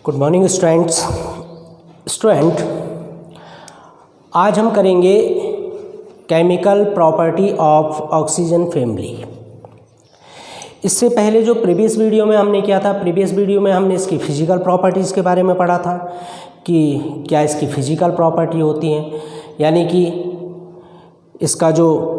Good morning student, आज हम करेंगे chemical property of oxygen family. इससे पहले जो प्रीवियस वीडियो में हमने किया था, प्रीवियस वीडियो में हमने इसकी फिजिकल प्रॉपर्टीज़ के बारे में पढ़ा था कि क्या इसकी फिजिकल प्रॉपर्टी होती हैं, यानी कि इसका जो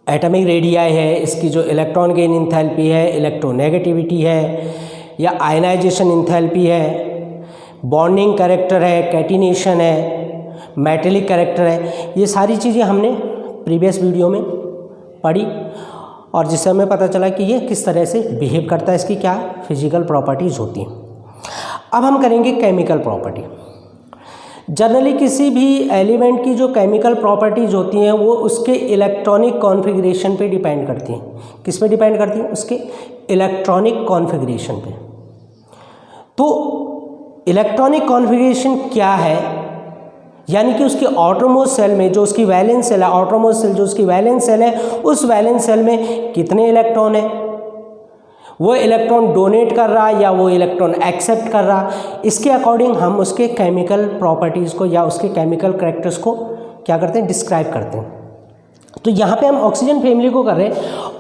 एटॉमिक रेडियाई है, इसकी जो इलेक्ट्रॉन गेन इंथैल्पी है, इलेक्ट्रोनेगेटिविटी है या आयनाइजेशन इंथैल्पी है, बॉन्डिंग कैरेक्टर है, कैटिनेशन है, मेटेलिक कैरेक्टर है, ये सारी चीज़ें हमने प्रीवियस वीडियो में पढ़ी और जिससे हमें पता चला कि ये किस तरह से बिहेव करता है, इसकी क्या फिजिकल प्रॉपर्टीज़ होती हैं। अब हम करेंगे केमिकल प्रॉपर्टी। जनरली किसी भी एलिमेंट की जो केमिकल प्रॉपर्टीज़ होती हैं वो उसके इलेक्ट्रॉनिक कॉन्फ़िगरेशन पे डिपेंड करती हैं। किस पे डिपेंड करती हैं? उसके इलेक्ट्रॉनिक कॉन्फ़िगरेशन पे। तो इलेक्ट्रॉनिक कॉन्फ़िगरेशन क्या है, यानी कि उसके आउटरमोस्ट सेल में जो उसकी वैलेंस सेल है, आउटरमोस्ट सेल जो उसकी वैलेंस सेल है, उस वैलेंस सेल में कितने इलेक्ट्रॉन हैं, वो इलेक्ट्रॉन डोनेट कर रहा है या वो इलेक्ट्रॉन एक्सेप्ट कर रहा, इसके अकॉर्डिंग हम उसके केमिकल प्रॉपर्टीज़ को या उसके केमिकल कैरेक्टर्स को क्या करते हैं, डिस्क्राइब करते हैं। तो यहाँ पे हम ऑक्सीजन फैमिली को कर रहे हैं।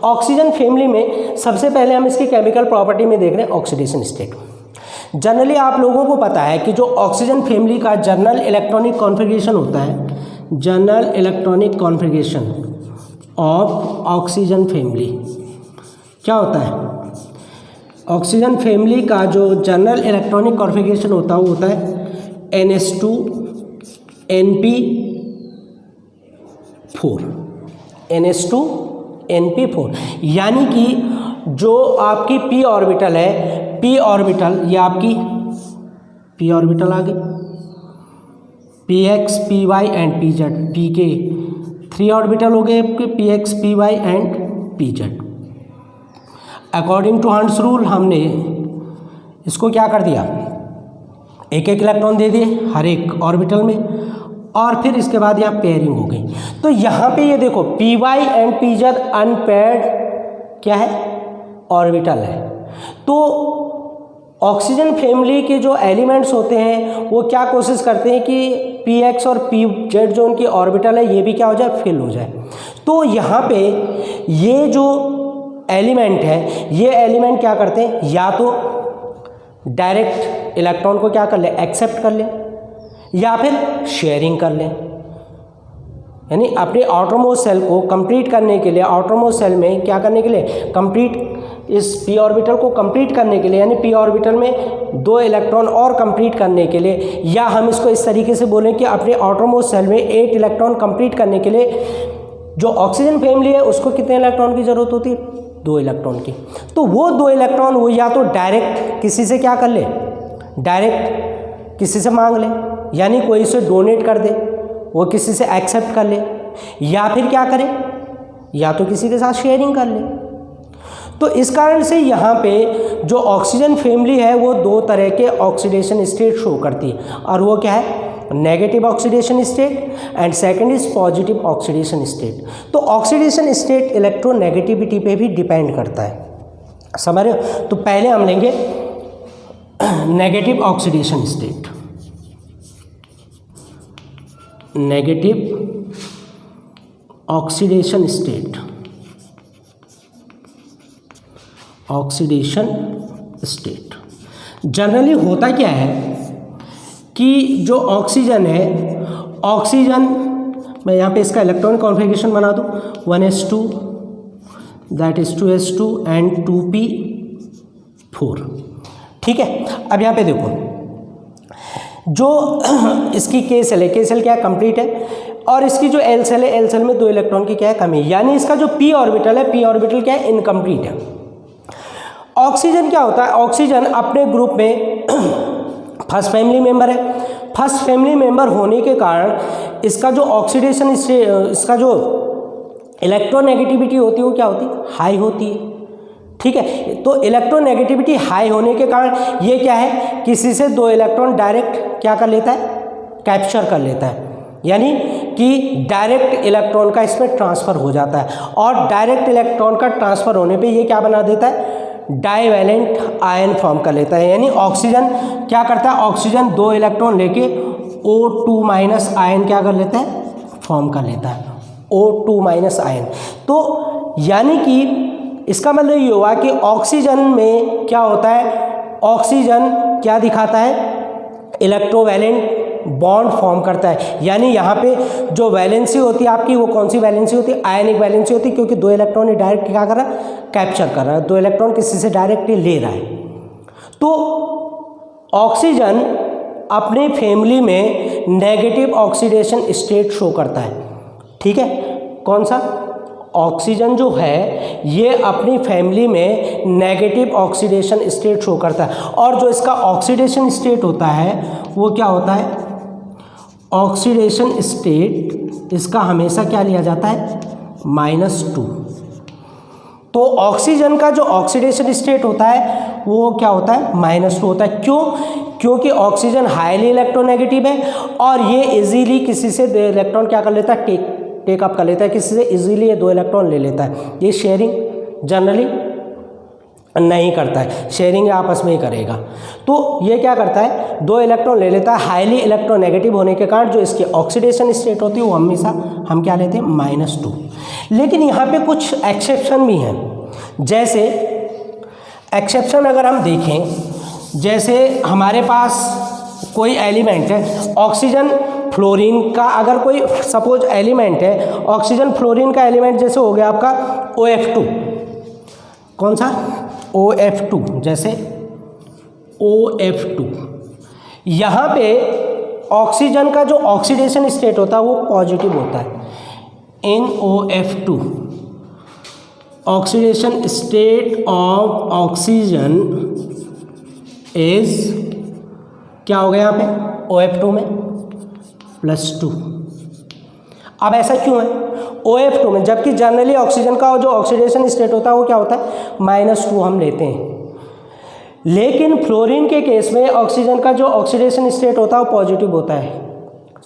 ऑक्सीजन फैमिली में सबसे पहले हम इसकी केमिकल प्रॉपर्टी में देख रहे हैं ऑक्सीडेशन स्टेट। जनरली आप लोगों को पता है कि जो ऑक्सीजन फैमिली का जनरल इलेक्ट्रॉनिक कॉन्फ़िगरेशन होता है, general electronic configuration of oxygen family क्या होता है? ऑक्सीजन फैमिली का जो जनरल इलेक्ट्रॉनिक कॉन्फ़िगरेशन होता है वो होता है NH2 NP4, NH2 NP4, यानी कि जो आपकी p ऑर्बिटल है, p ऑर्बिटल, ये आपकी p ऑर्बिटल आ गई, px py and pz, p के 3 ऑर्बिटल हो गए आपके px py and pz। According to Hund's rule हमने इसको क्या कर दिया, एक एक इलेक्ट्रॉन दे दिए हर एक ऑर्बिटल में और फिर इसके बाद यहाँ पेयरिंग हो गई। तो यहाँ पे ये देखो py एंड pz अनपेयर्ड क्या है, ऑर्बिटल है। तो ऑक्सीजन फैमिली के जो एलिमेंट्स होते हैं वो क्या कोशिश करते हैं कि px और pz जो उनकी ऑर्बिटल है ये भी क्या हो जाए, फिल हो जाए। तो यहाँ पे ये जो एलिमेंट है, ये एलिमेंट क्या करते हैं, या तो डायरेक्ट इलेक्ट्रॉन को क्या कर ले, एक्सेप्ट कर ले, या फिर शेयरिंग कर ले। यानी अपने आउटरमोस्ट सेल को कंप्लीट करने के लिए, आउटरमोस्ट सेल में क्या करने के लिए, कंप्लीट इस p ऑर्बिटल को कंप्लीट करने के लिए, यानी p ऑर्बिटल में 2 इलेक्ट्रॉन और कंप्लीट करने के लिए, या हम इसको इस तरीके से बोलें कि अपने आउटरमोस्ट सेल में 8 इलेक्ट्रॉन कंप्लीट करने के लिए जो ऑक्सीजन फैमिली है उसको कितने इलेक्ट्रॉन की ज़रूरत होती है, 2 इलेक्ट्रॉन की। तो वो 2 इलेक्ट्रॉन वो या तो डायरेक्ट किसी से क्या कर ले, डायरेक्ट किसी से मांग ले, यानी कोई उसे डोनेट कर दे, वो किसी से एक्सेप्ट कर ले, या फिर क्या करे, या तो किसी के साथ शेयरिंग कर ले। तो इस कारण से यहाँ पे जो ऑक्सीजन फैमिली है वो 2 तरह के ऑक्सीडेशन स्टेट शो करती है, और वो क्या है, negative oxidation state and second is positive oxidation state. तो ऑक्सीडेशन स्टेट इलेक्ट्रोनेगेटिविटी पे भी डिपेंड करता है, समझ रहे हो? तो पहले हम लेंगे negative oxidation state. Negative oxidation state, oxidation state generally होता क्या है कि जो ऑक्सीजन है, ऑक्सीजन मैं यहाँ पे इसका इलेक्ट्रॉनिक कॉन्फ़िगरेशन बना दूँ 1s2 that is 2s2 and 2p4, ठीक है। अब यहाँ पे देखो जो इसकी k सेल है, k सेल क्या है, कंप्लीट है, और इसकी जो l सेल है, l सेल में 2 इलेक्ट्रॉन की क्या है, कमी, यानी इसका जो p ऑर्बिटल है, p ऑर्बिटल क्या है, इनकम्प्लीट है। ऑक्सीजन क्या होता है, ऑक्सीजन अपने ग्रुप में फर्स्ट फैमिली मेंबर है। फर्स्ट फैमिली मेंबर होने के कारण इसका जो ऑक्सीडेशन, इसका जो इलेक्ट्रोनेगेटिविटी होती है वो क्या होती है, हाई होती है, ठीक है। तो इलेक्ट्रोनेगेटिविटी हाई होने के कारण ये क्या है, किसी से 2 इलेक्ट्रॉन डायरेक्ट क्या कर लेता है, कैप्चर कर लेता है, यानी कि डायरेक्ट इलेक्ट्रॉन का इसमें ट्रांसफ़र हो जाता है, और डायरेक्ट इलेक्ट्रॉन का ट्रांसफ़र होने पे ये क्या बना देता है, डाइवैलेंट आयन फॉर्म कर लेता है। यानी ऑक्सीजन क्या करता है, ऑक्सीजन 2 इलेक्ट्रॉन लेके O2 माइनस आयन क्या कर लेता है, फॉर्म कर लेता है, O2 माइनस आयन। तो यानी कि इसका मतलब ये हुआ कि ऑक्सीजन में क्या होता है, ऑक्सीजन क्या दिखाता है, इलेक्ट्रोवैलेंट बॉन्ड फॉर्म करता है। यानी यहाँ पे जो वैलेंसी होती है आपकी, वो कौन सी वैलेंसी होती है, आयनिक वैलेंसी होती है, क्योंकि 2 इलेक्ट्रॉन ही डायरेक्ट क्या कर रहा है, कैप्चर कर रहा है, 2 इलेक्ट्रॉन किसी से डायरेक्ट ले रहा है। तो ऑक्सीजन अपनी फैमिली में नेगेटिव ऑक्सीडेशन स्टेट शो करता है। ठीक है, कौन सा, ऑक्सीजन जो है ये अपनी फैमिली में नेगेटिव ऑक्सीडेशन स्टेट शो करता है। और जो इसका ऑक्सीडेशन स्टेट होता है वो क्या होता है, ऑक्सीडेशन स्टेट इसका हमेशा क्या लिया जाता है, -2। तो ऑक्सीजन का जो ऑक्सीडेशन स्टेट होता है वो क्या होता है, -2 होता है। क्यों, क्योंकि ऑक्सीजन हाईली इलेक्ट्रोनेगेटिव है और ये इजीली किसी से 2 इलेक्ट्रॉन क्या कर लेता है, टेक अप कर लेता है, किसी से इजीली ये 2 इलेक्ट्रॉन ले लेता है। ये शेयरिंग जनरली नहीं करता है, शेयरिंग आपस में ही करेगा। तो ये क्या करता है, 2 इलेक्ट्रॉन ले लेता है, हाईली इलेक्ट्रोनेगेटिव होने के कारण जो इसकी ऑक्सीडेशन स्टेट होती है वो हमेशा हम क्या लेते हैं, -2। लेकिन यहाँ पे कुछ एक्सेप्शन भी हैं। जैसे एक्सेप्शन अगर हम देखें, जैसे हमारे पास कोई एलिमेंट है, ऑक्सीजन फ्लोरीन का अगर कोई सपोज एलिमेंट है, ऑक्सीजन फ्लोरीन का एलिमेंट जैसे हो गया आपका OF2, कौन सा, OF2, जैसे OF2, यहाँ पे ऑक्सीजन का जो ऑक्सीडेशन स्टेट होता है वो पॉजिटिव होता है। NOF2 oxidation state of oxygen is क्या हो गया यहाँ पे, OF2 में +2। अब ऐसा क्यों है OF2 में, जबकि जनरली ऑक्सीजन का जो ऑक्सीडेशन स्टेट होता है वो क्या होता है, -2 हम लेते हैं। लेकिन फ्लोरीन के केस में ऑक्सीजन का जो ऑक्सीडेशन स्टेट होता है वो पॉजिटिव होता है।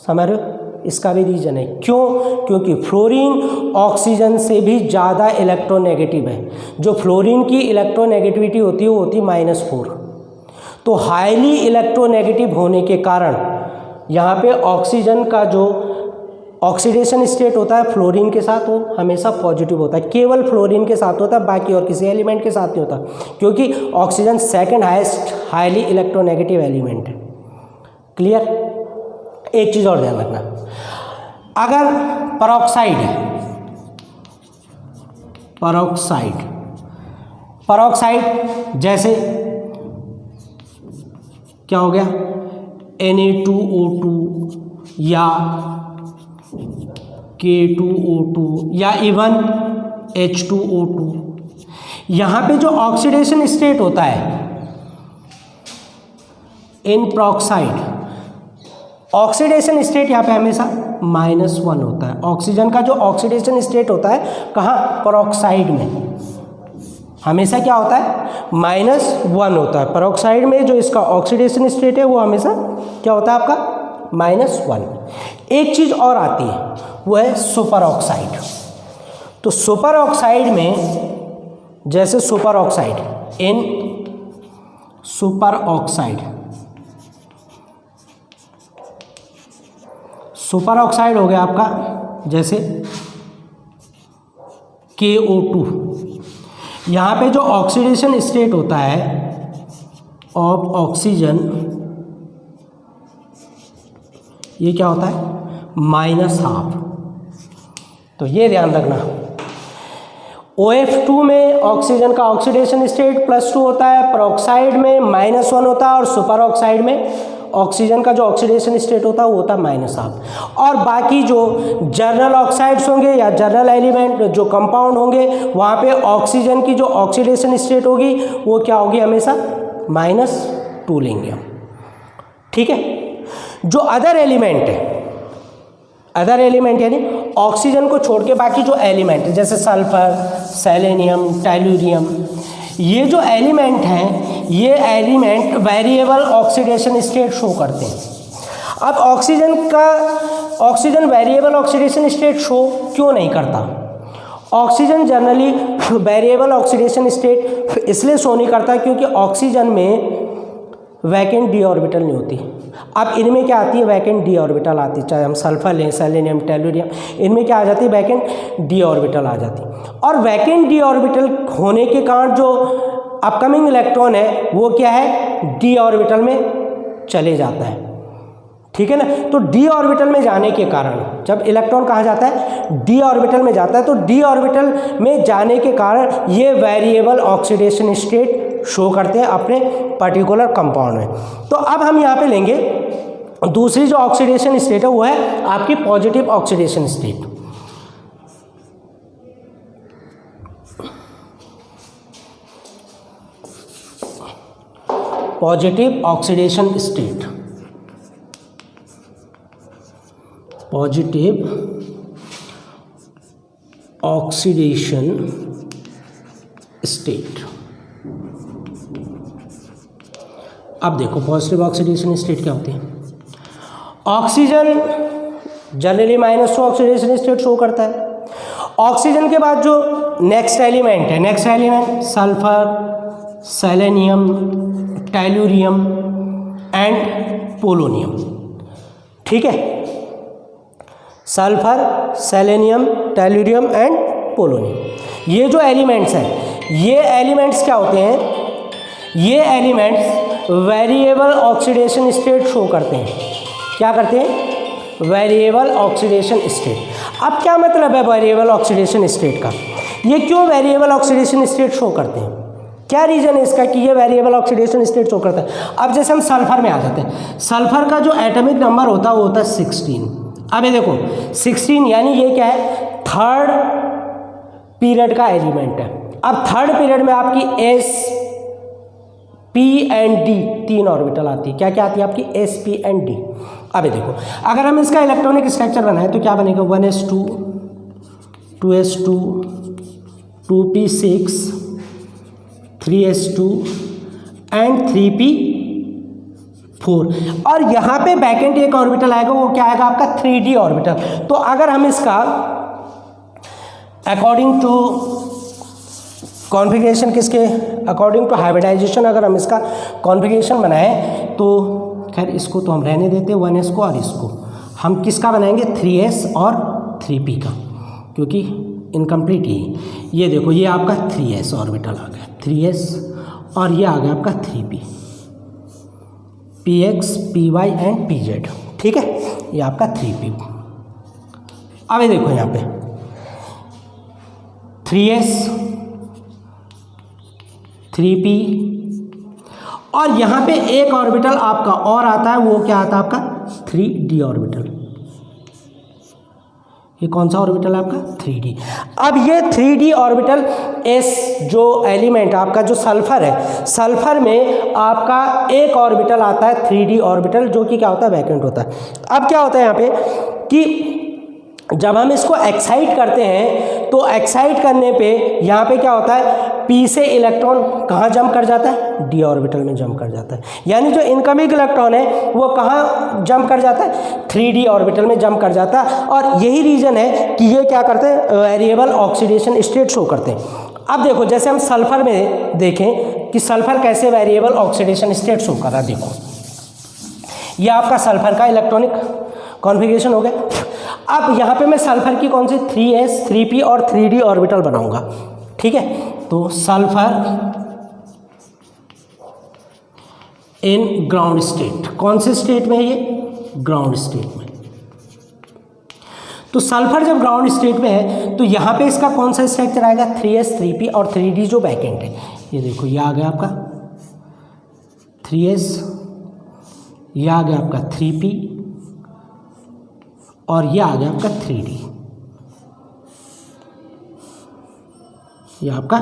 समझ रहे हो, इसका भी रीजन है। क्यों, क्योंकि फ्लोरीन ऑक्सीजन से भी ज़्यादा इलेक्ट्रोनेगेटिव है। जो फ्लोरीन की इलेक्ट्रोनेगेटिविटी होती है वो होती है -4। तो हाईली इलेक्ट्रोनेगेटिव होने के कारण यहाँ पे ऑक्सीजन का जो ऑक्सीडेशन स्टेट होता है फ्लोरीन के साथ वो हमेशा पॉजिटिव होता है, केवल फ्लोरीन के साथ होता है, बाकी और किसी एलिमेंट के साथ नहीं होता, क्योंकि oxygen second highest highly electronegative element है। क्लियर। एक चीज़ और ध्यान रखना, अगर पेरोक्साइड है, पेरोक्साइड जैसे क्या हो गया, Na2O2 या K2O2 या इवन H2O2, यहाँ पे जो ऑक्सीडेशन स्टेट होता है इन पेरोक्साइड, ऑक्सीडेशन स्टेट यहाँ पे हमेशा -1 होता है। ऑक्सीजन का जो ऑक्सीडेशन स्टेट होता है कहाँ, पेरोक्साइड में हमेशा क्या होता है, -1 होता है। पेरोक्साइड में जो इसका ऑक्सीडेशन स्टेट है वो हमेशा क्या होता है आपका, -1। एक चीज़ और आती है वो है सुपर ऑक्साइड। तो सुपर ऑक्साइड में जैसे सुपर ऑक्साइड इन सुपर ऑक्साइड हो गया आपका जैसे KO2, यहाँ पे जो ऑक्सीडेशन स्टेट होता है ऑफ ऑक्सीजन ये क्या होता है, -12। तो ये ध्यान रखना, OF2 में ऑक्सीजन का ऑक्सीडेशन स्टेट +2 होता है, पेरोक्साइड में -1 होता है और सुपर ऑक्साइड में ऑक्सीजन का जो ऑक्सीडेशन स्टेट होता है वो होता है -8। और बाकी जो जनरल ऑक्साइड्स होंगे या जनरल एलिमेंट जो कंपाउंड होंगे वहाँ पे ऑक्सीजन की जो ऑक्सीडेशन स्टेट होगी वो क्या होगी, हमेशा -2 लेंगे हम। ठीक है। जो अदर एलिमेंट है, अदर एलिमेंट यानी ऑक्सीजन को छोड़ के बाकी जो एलिमेंट है जैसे सल्फर, सेलेनियम, टेल्यूरियम, ये जो एलिमेंट हैं ये element variable oxidation state show करते हैं। अब oxygen variable oxidation state show क्यों नहीं करता, oxygen generally variable oxidation state इसलिए शो नहीं करता क्योंकि ऑक्सीजन में वैकेंट डी ऑर्बिटल नहीं होती। अब इनमें क्या आती है, वैकेंट डी ऑर्बिटल आती है, चाहे हम सल्फर लें, सेलेनियम, टेलुरियम, इनमें क्या आ जाती है, वैकेंट डी ऑर्बिटल आ जाती है। और वैकेंट डी ऑर्बिटल होने के कारण जो अपकमिंग इलेक्ट्रॉन है वो क्या है, डी ऑर्बिटल में चले जाता है, ठीक है ना। तो डी ऑर्बिटल में जाने के कारण जब इलेक्ट्रॉन कहाँ जाता है, डी ऑर्बिटल में जाता है, तो डी ऑर्बिटल में जाने के कारण ये वेरिएबल ऑक्सीडेशन स्टेट शो करते हैं अपने पर्टिकुलर कंपाउंड में। तो अब हम यहाँ पे लेंगे दूसरी जो ऑक्सीडेशन स्टेट है वो है आपकी positive oxidation state. Positive oxidation state, positive oxidation state. अब देखो पॉजिटिव ऑक्सीडेशन स्टेट क्या होती है। Oxygen generally -2 oxidation state show करता है। ऑक्सीजन के बाद जो नेक्स्ट एलिमेंट है, next element sulphur, selenium, tellurium and polonium, ठीक है। Sulphur, selenium, tellurium and polonium, ये जो एलिमेंट्स हैं, ये एलिमेंट्स क्या होते हैं, ये elements variable oxidation state show करते हैं। क्या करते हैं, वेरिएबल ऑक्सीडेशन स्टेट। अब क्या मतलब है वेरिएबल ऑक्सीडेशन स्टेट का, ये क्यों वेरिएबल ऑक्सीडेशन स्टेट शो करते हैं, क्या रीज़न है इसका कि ये वेरिएबल ऑक्सीडेशन स्टेट शो करता है। अब जैसे हम सल्फर में आ जाते हैं, सल्फर का जो एटॉमिक नंबर होता है वो होता है 16। अब ये देखो 16 यानी ये क्या है, थर्ड पीरियड का एलिमेंट है। अब थर्ड पीरियड में आपकी एस, पी एंड डी तीन ऑर्बिटल आती है। क्या क्या आती है आपकी, एस, पी एंड डी। अब ये देखो अगर हम इसका इलेक्ट्रॉनिक स्ट्रक्चर बनाएं तो क्या बनेगा, 1s2, 2s2, 2p6, 3s2 and 3p4। और यहाँ पे वैकेंट एक ऑर्बिटल आएगा, वो क्या आएगा आपका 3d ऑर्बिटल। तो अगर हम इसका अकॉर्डिंग टू कॉन्फ़िगरेशन, किसके अकॉर्डिंग टू हाइब्रिडाइजेशन, अगर हम इसका कॉन्फ़िगरेशन बनाएं तो खैर इसको तो हम रहने देते हैं 1s को, और इसको हम किसका बनाएंगे 3s और 3p का, क्योंकि इनकम्प्लीट ये देखो ये आपका 3s ऑर्बिटल आ गया, 3s और ये आ गया आपका 3p, px, py and pz, ठीक है, ये आपका 3p। अब ये देखो यहाँ पे 3s, 3p और यहाँ पे एक ऑर्बिटल आपका और आता है, वो क्या आता है आपका 3d ऑर्बिटल। ये कौन सा ऑर्बिटल है आपका 3d। अब ये 3d ऑर्बिटल s जो एलिमेंट आपका जो सल्फर है, सल्फर में आपका एक ऑर्बिटल आता है 3d ऑर्बिटल, जो कि क्या होता है वैकेंट होता है। अब क्या होता है यहाँ पे कि जब हम इसको एक्साइट करते हैं तो एक्साइट करने पे यहाँ पे क्या होता है, p से इलेक्ट्रॉन कहाँ जंप कर जाता है, d ऑर्बिटल में जंप कर जाता है। यानी जो इनकमिंग इलेक्ट्रॉन है वो कहाँ जंप कर जाता है, 3d ऑर्बिटल में जंप कर जाता है। और यही रीज़न है कि ये क्या करते हैं, वेरिएबल ऑक्सीडेशन स्टेट शो करते हैं। अब देखो जैसे हम सल्फर में देखें कि सल्फर कैसे वेरिएबल ऑक्सीडेशन स्टेट शो कर रहा है। देखो ये आपका सल्फर का इलेक्ट्रॉनिक कॉन्फ़िगरेशन हो गया। अब यहाँ पे मैं सल्फर की कौन सी 3s, 3p और 3d ऑर्बिटल बनाऊंगा, ठीक है। तो सल्फर इन ग्राउंड स्टेट, कौन से स्टेट में है ये, ग्राउंड स्टेट में। तो सल्फर जब ग्राउंड स्टेट में है तो यहाँ पे इसका कौन सा स्ट्रक्चर आएगा, 3s, 3p और 3d जो वैकेंट है। ये देखो ये आ गया आपका 3s, ये आ गया आपका 3p और ये आ गया आपका 3d, ये आपका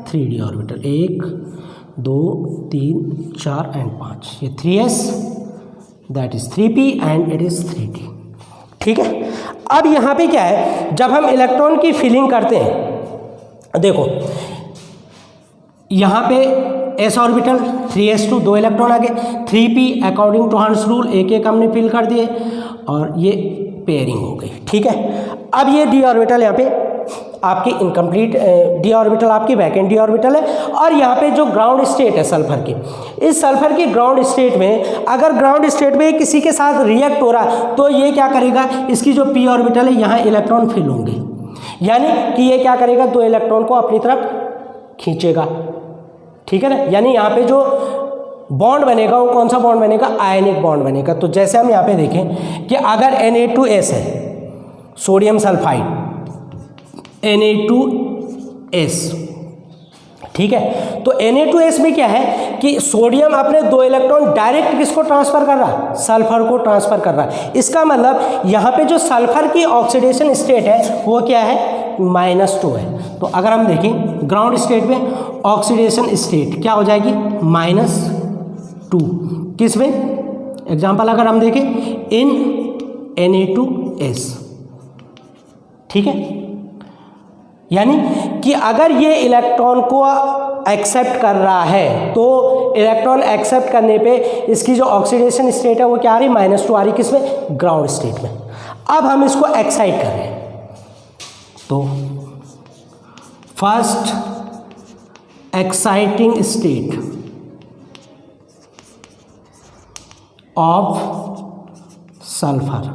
3d ऑर्बिटल, 1 2 3 4 एंड 5। ये 3s, that is 3p and it is 3d, ठीक है। अब यहाँ पे क्या है, जब हम इलेक्ट्रॉन की फिलिंग करते हैं, देखो यहाँ पे s ऑर्बिटल 3s2 2 इलेक्ट्रॉन आ गए, 3p according to hertz rule एक एक हमने फिल कर दिए और ये पेयरिंग हो गई, ठीक है। अब ये d ऑर्बिटल यहाँ पे आपकी इनकम्प्लीट डी ऑर्बिटल आपकी वैकेंट डी ऑर्बिटल है। और यहाँ पे जो ग्राउंड स्टेट है सल्फर की, इस सल्फर की ग्राउंड स्टेट में अगर ग्राउंड स्टेट में किसी के साथ रिएक्ट हो रहा है तो ये क्या करेगा, इसकी जो पी ऑर्बिटल है यहाँ इलेक्ट्रॉन फिल होंगे, यानी कि ये क्या करेगा, 2 इलेक्ट्रॉन को अपनी तरफ खींचेगा। ठीक है ना, यानी यहाँ पे जो बॉन्ड बनेगा वो कौन सा बॉन्ड बनेगा, आयनिक बॉन्ड बनेगा। तो जैसे हम यहाँ पे देखें कि अगर Na2S है, सोडियम सल्फाइड Na2S, ठीक है, तो Na2S में क्या है कि सोडियम अपने 2 इलेक्ट्रॉन डायरेक्ट किसको ट्रांसफर कर रहा है, सल्फर को ट्रांसफर कर रहा है। इसका मतलब यहाँ पे जो सल्फर की ऑक्सीडेशन स्टेट है वो क्या है, -2 है। तो अगर हम देखें ग्राउंड स्टेट में ऑक्सीडेशन स्टेट क्या हो जाएगी, -2। किस में, एग्जाम्पल अगर हम देखें इन Na2S, ठीक है, यानी कि अगर ये इलेक्ट्रॉन को एक्सेप्ट कर रहा है तो इलेक्ट्रॉन एक्सेप्ट करने पे इसकी जो ऑक्सीडेशन स्टेट है वो क्या आ रही, -2 आ रही, किसमें, ग्राउंड स्टेट में। अब हम इसको एक्साइट कर रहे हैं, तो first exciting state of sulphur.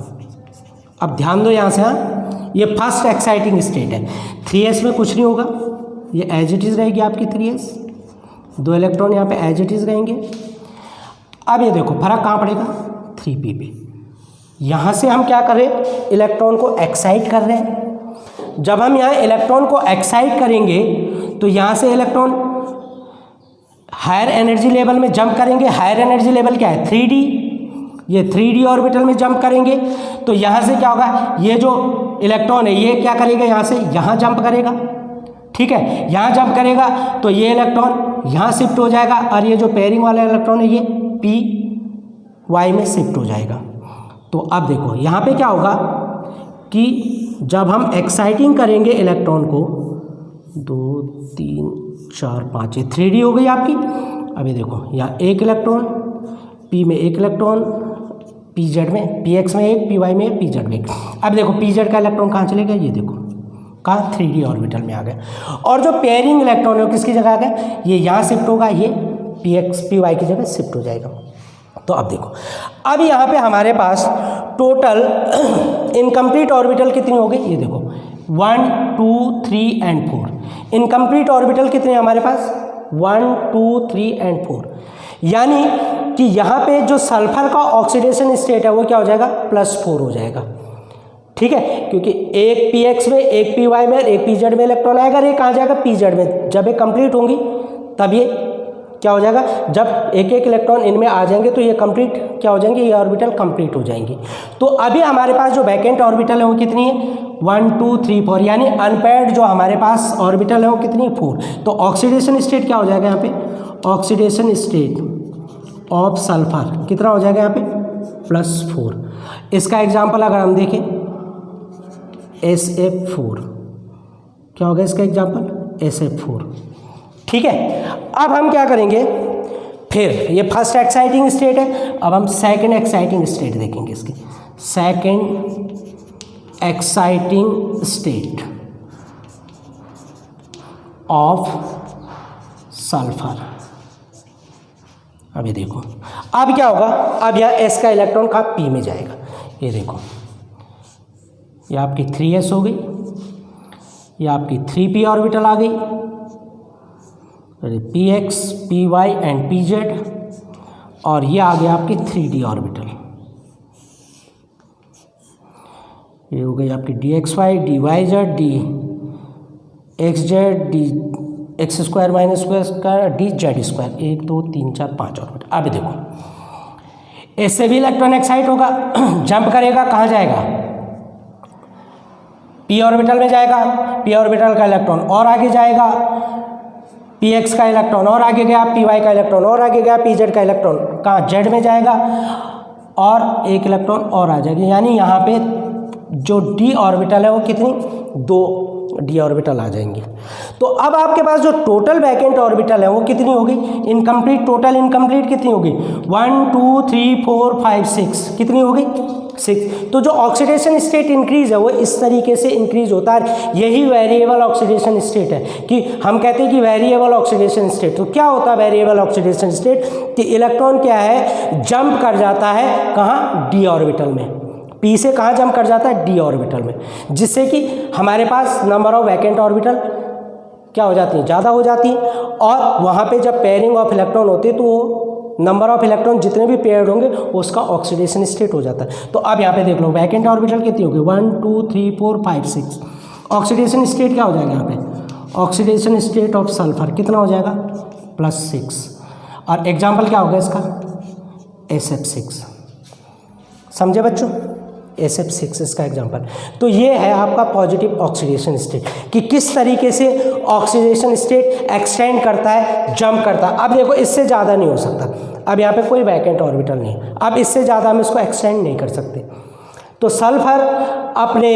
अब ध्यान दो यहाँ से, हाँ, ये फर्स्ट एक्साइटिंग स्टेट है। 3s में कुछ नहीं होगा, ये एज इट इज़ रहेगी आपकी 3s, 2 इलेक्ट्रॉन यहाँ पे एज इट इज़ रहेंगे। अब ये देखो फर्क कहाँ पड़ेगा, 3p पे। यहाँ से हम क्या कर रहे हैं, इलेक्ट्रॉन को एक्साइट कर रहे हैं। जब हम यहाँ इलेक्ट्रॉन को एक्साइट करेंगे तो यहाँ से इलेक्ट्रॉन हायर एनर्जी लेवल में जंप करेंगे। हायर एनर्जी लेवल क्या है, 3d, ये 3d ऑर्बिटल में जंप करेंगे। तो यहाँ से क्या होगा, ये जो इलेक्ट्रॉन है ये क्या करेगा, यहाँ से यहाँ जंप करेगा, ठीक है, यहाँ जंप करेगा तो ये इलेक्ट्रॉन यहाँ शिफ्ट हो जाएगा और ये जो पेयरिंग वाला इलेक्ट्रॉन है ये py में शिफ्ट हो जाएगा। तो अब देखो यहाँ पे क्या होगा कि जब हम एक्साइटिंग करेंगे इलेक्ट्रॉन को, 2 3 4 5, ये 3d हो गई आपकी। अभी देखो यहाँ 1 इलेक्ट्रॉन, p में 1 इलेक्ट्रॉन, pz में, px में 1, py में 1, pz में 1। अब देखो pz का इलेक्ट्रॉन कहाँ चले गया, ये देखो कहाँ, 3d ऑर्बिटल में आ गया। और जो पेयरिंग इलेक्ट्रॉन है वो किसकी जगह आ गया, ये यहाँ शिफ्ट होगा, ये px py की जगह शिफ्ट हो जाएगा। तो अब देखो, अब यहाँ पे हमारे पास टोटल इनकम्प्लीट ऑर्बिटल कितनी हो गई, ये देखो 1 2 3 एंड 4। इनकम्प्लीट ऑर्बिटल कितने हमारे पास, 1 2 3 एंड 4। यानी कि यहाँ पे जो सल्फर का ऑक्सीडेशन स्टेट है वो क्या हो जाएगा, +4 हो जाएगा, ठीक है, क्योंकि एक px में, एक py में, एक pz में इलेक्ट्रॉन आएगा, ये कहाँ जाएगा, pz में। जब ये कंप्लीट होंगी तब ये क्या हो जाएगा, जब एक एक इलेक्ट्रॉन इनमें आ जाएंगे तो ये कंप्लीट क्या हो जाएंगे, ये ऑर्बिटल कंप्लीट हो जाएंगी। तो अभी हमारे पास जो वैकेंट ऑर्बिटल है वो कितनी है, 1 2 3 4, यानी अनपेयर्ड जो हमारे पास ऑर्बिटल है वो कितनी है, 4। तो ऑक्सीडेशन स्टेट क्या हो जाएगा यहाँ पे, ऑक्सीडेशन स्टेट ऑफ सल्फर कितना हो जाएगा यहाँ पे, +4। इसका एग्जाम्पल अगर हम देखें SF4, क्या होगा इसका एग्जाम्पल, SF4, ठीक है। अब हम क्या करेंगे, फिर ये फर्स्ट एक्साइटिंग स्टेट है, अब हम सेकंड एक्साइटिंग स्टेट देखेंगे इसकी। Second exciting state of sulphur. अभी देखो अब क्या होगा, अब यह S का इलेक्ट्रॉन कहाँ, P में जाएगा। ये देखो ये आपकी 3s हो गई, ये आपकी 3p ऑर्बिटल आ गई, px py एंड pz, और ये आ गया आपकी 3d ऑर्बिटल। ये हो गई आपकी dxy dyz dxz dx square minus square dz square, 1 2 3 4 5 orbital. अब देखो इससे भी इलेक्ट्रॉन एक्साइट होगा, जंप करेगा, कहाँ जाएगा, p ऑर्बिटल में जाएगा, p ऑर्बिटल का इलेक्ट्रॉन और आगे जाएगा, px का इलेक्ट्रॉन और आगे गया, py का इलेक्ट्रॉन और आगे गया, pz का इलेक्ट्रॉन कहाँ, z में जाएगा और एक इलेक्ट्रॉन और आ जाएगी। यानी यहाँ पे जो d ऑर्बिटल है वो कितनी, 2 डी ऑर्बिटल आ जाएंगी। तो अब आपके पास जो टोटल वैकेंट ऑर्बिटल है वो कितनी होगी, इनकम्प्लीट, टोटल इनकम्प्लीट कितनी होगी, 1 2 3 4 5 6, कितनी होगी 6। तो जो ऑक्सीडेशन स्टेट इंक्रीज है वो इस तरीके से इंक्रीज होता है, यही वेरिएबल ऑक्सीडेशन स्टेट है कि हम कहते हैं कि वेरिएबल ऑक्सीडेशन स्टेट। तो क्या होता है वेरिएबल ऑक्सीडेशन स्टेट, कि इलेक्ट्रॉन क्या है, जंप कर जाता है कहाँ, डी ऑर्बिटल में, पी से कहाँ जंप कर जाता है, डी ऑर्बिटल में, जिससे कि हमारे पास नंबर ऑफ वैकेंट ऑर्बिटल क्या हो जाती है, ज़्यादा हो जाती है। और वहाँ पे जब पेयरिंग ऑफ इलेक्ट्रॉन होती है तो वो नंबर ऑफ इलेक्ट्रॉन जितने भी पेयर्ड होंगे उसका ऑक्सीडेशन स्टेट हो जाता है। तो अब यहाँ पे देख लो वैकेंट ऑर्बिटल कितनी होगी, 1 2 3 4 5 6। ऑक्सीडेशन स्टेट क्या हो जाएगा यहाँ पे, ऑक्सीडेशन स्टेट ऑफ सल्फर कितना हो जाएगा, +6। और एग्जाम्पल क्या होगा इसका, SF6। समझे बच्चों, SF6 इसका एग्जाम्पल। तो ये है आपका पॉजिटिव ऑक्सीडेशन स्टेट कि किस तरीके से ऑक्सीडेशन स्टेट एक्सटेंड करता है, जंप करता है। अब देखो इससे ज़्यादा नहीं हो सकता, अब यहाँ पे कोई वैकेंट ऑर्बिटल नहीं है, अब इससे ज़्यादा हम इसको एक्सटेंड नहीं कर सकते। तो सल्फर अपने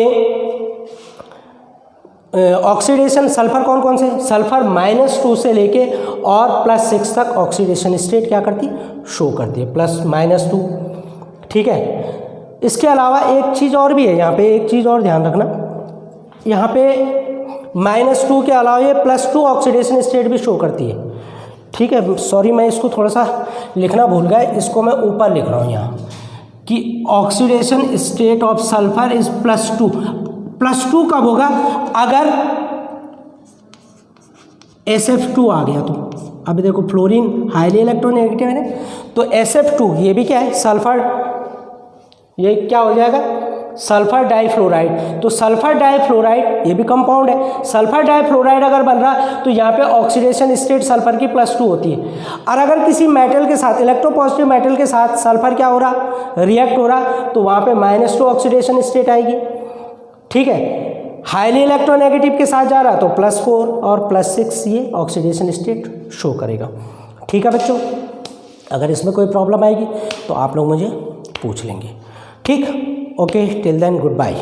ऑक्सीडेशन, सल्फर कौन कौन से, सल्फर -2 से लेके और +6 तक ऑक्सीडेशन स्टेट क्या करती है, शो करती है, +-2। ठीक है, इसके अलावा एक चीज़ और भी है यहाँ पे, एक चीज़ और ध्यान रखना, यहाँ पे -2 के अलावा ये +2 ऑक्सीडेशन स्टेट भी शो करती है। ठीक है, सॉरी मैं इसको थोड़ा सा लिखना भूल गया, इसको मैं ऊपर लिख रहा हूँ यहाँ कि oxidation state of sulphur is +2। +2 कब होगा, अगर SF2 आ गया तो। अभी देखो फ्लोरीन हाईली इलेक्ट्रोनेगेटिव है, तो SF2 ये भी क्या है, सल्फर, ये क्या हो जाएगा, सल्फर डाइफ्लोराइड। तो सल्फर डाइफ्लोराइड ये भी कंपाउंड है, सल्फर डाइफ्लोराइड अगर बन रहा है तो यहाँ पे ऑक्सीडेशन स्टेट सल्फर की +2 होती है। और अगर किसी मेटल के साथ, इलेक्ट्रोपॉजिटिव मेटल के साथ सल्फर क्या हो रहा, रिएक्ट हो रहा, तो वहाँ पे -2 ऑक्सीडेशन स्टेट आएगी। ठीक है, हाईली इलेक्ट्रोनेगेटिव के साथ जा रहा तो +4 और +6 ये ऑक्सीडेशन स्टेट शो करेगा। ठीक है बच्चों, अगर इसमें कोई प्रॉब्लम आएगी तो आप लोग मुझे पूछ लेंगे। ठीक, okay, till then good bye.